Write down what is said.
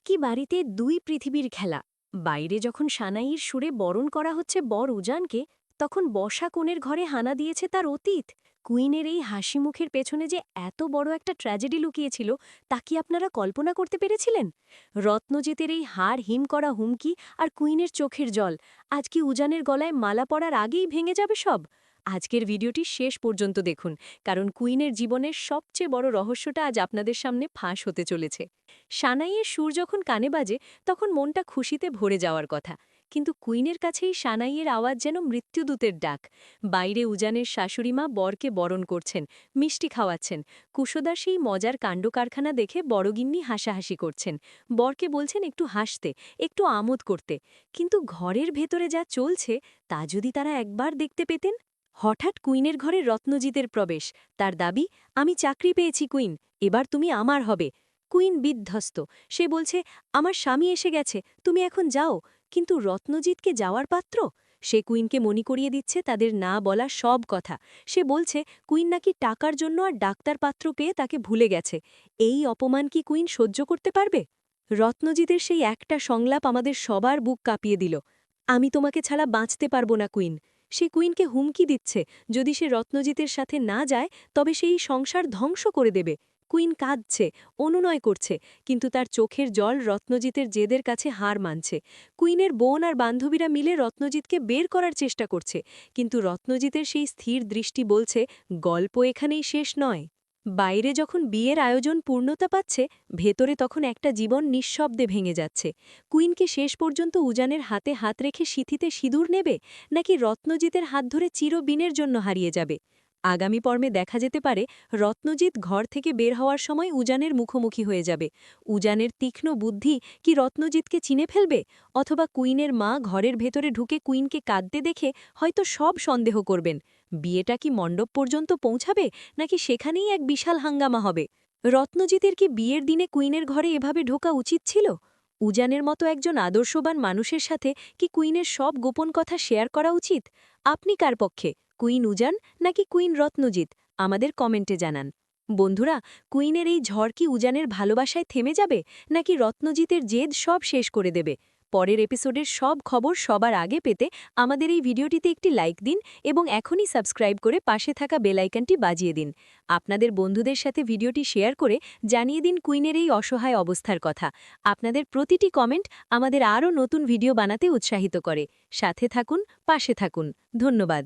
একই বাড়িতে দুই পৃথিবীর খেলা। বাইরে যখন সানাইয়ের সুরে বরণ করা হচ্ছে বর উজানকে, তখন বসা কোণের ঘরে হানা দিয়েছে তার অতীত। কুইনের এই হাসি মুখের পেছনে যে এত বড় একটা ট্র্যাজেডি লুকিয়েছিল, তা কি আপনারা কল্পনা করতে পেরেছিলেন? রত্নজিতের এই হাড় হিম করা হুমকি আর কুইনের চোখের জল, আজ কি উজানের গলায় মালা পড়ার আগেই ভেঙে যাবে সব? আজকের ভিডিওটি শেষ পর্যন্ত দেখুন, কারণ কুইনের জীবনের সবচেয়ে বড় রহস্যটা আজ আপনাদের সামনে ফাঁস হতে চলেছে। সানাইয়ের সুর যখন কানে বাজে, তখন মনটা খুশিতে ভরে যাওয়ার কথা, কিন্তু কুইনের কাছেই সানাইয়ের আওয়াজ যেন মৃত্যুদূতের ডাক। বাইরে উজানের শাশুড়িমা বরকে বরণ করছেন, মিষ্টি খাওয়াচ্ছেন। কুশদা সেই মজার কাণ্ডকারখানা দেখে বড়গিন্নি হাসাহাসি করছেন, বরকে বলছেন একটু হাসতে, একটু আমোদ করতে। কিন্তু ঘরের ভেতরে যা চলছে, তা যদি তারা একবার দেখতে পেতেন। হঠাৎ কুইনের ঘরে রত্নজিতের প্রবেশ। তার দাবি, আমি চাকরি পেয়েছি কুইন, এবার তুমি আমার হবে। কুইন বিধ্বস্ত। সে বলছে, আমার স্বামী এসে গেছে, তুমি এখন যাও। কিন্তু রত্নজিৎকে যাওয়ার পাত্র? সে কুইনকে মনে করিয়ে দিচ্ছে তাদের না বলা সব কথা। সে বলছে কুইন নাকি টাকার জন্য আর ডাক্তার পাত্র পেয়ে তাকে ভুলে গেছে। এই অপমান কি কুইন সহ্য করতে পারবে? রত্নজিতের সেই একটা সংলাপ আমাদের সবার বুক কাঁপিয়ে দিল। আমি তোমাকে ছাড়া বাঁচতে পারবো না কুইন। সে কুইনকে হুমকি দিচ্ছে, যদি সে রত্নজিতের সাথে না যায় তবে সেই সংসার ধ্বংস করে দেবে। কুইন কাঁদছে, অনুনয় করছে, কিন্তু তার চোখের জল রত্নজিতের জেদের কাছে হার মানছে। কুইনের বোন আর বান্ধবীরা মিলে রত্নজিৎকে বের করার চেষ্টা করছে, কিন্তু রত্নজিতের সেই স্থির দৃষ্টি বলছে, গল্প এখানেই শেষ নয়। বাইরে যখন বিয়ের আয়োজন পূর্ণতা পাচ্ছে, ভেতরে তখন একটা জীবন নিঃশব্দে ভেঙে যাচ্ছে। কুইনকে শেষ পর্যন্ত উজানের হাতে হাত রেখে সিথিতে সিঁদুর নেবে, নাকি রত্নজিতের হাত ধরে চিরবিনের জন্য হারিয়ে যাবে? আগামী পর্বে দেখা যেতে পারে রত্নজিৎ ঘর থেকে বের হওয়ার সময় উজানের মুখোমুখি হয়ে যাবে। উজানের তীক্ষ্ণ বুদ্ধি কি রত্নজিৎকে চিনে ফেলবে, অথবা কুইনের মা ঘরের ভেতরে ঢুকে কুইনকে কাঁদতে দেখে হয়তো সব সন্দেহ করবেন। বিয়েটা কি মণ্ডপ পর্যন্ত পৌঁছাবে, নাকি সেখানেই এক বিশাল হাঙ্গামা হবে? রত্নজিতের কি বিয়ের দিনে কুইনের ঘরে এভাবে ঢোকা উচিত ছিল? উজানের মতো একজন আদর্শবান মানুষের সাথে কি কুইনের সব গোপন কথা শেয়ার করা উচিত? আপনি কার পক্ষে, কুইন উজান নাকি কুইন রত্নজিৎ? আমাদের কমেন্টে জানান। বন্ধুরা, কুইনের এই ঝড় কি উজানের ভালোবাসায় থেমে যাবে, নাকি রত্নজিতের জেদ সব শেষ করে দেবে? পরের এপিসোডের সব খবর সবার আগে পেতে আমাদের এই ভিডিওটিতে একটি লাইক দিন এবং এখনই সাবস্ক্রাইব করে পাশে থাকা বেল আইকনটি বাজিয়ে দিন। আপনাদের বন্ধুদের সাথে ভিডিওটি শেয়ার করে জানিয়ে দিন কুইনের এই অসহায় অবস্থার কথা। আপনাদের প্রতিটি কমেন্ট আমাদের আরও নতুন ভিডিও বানাতে উৎসাহিত করে। সাথে থাকুন, পাশে থাকুন। ধন্যবাদ।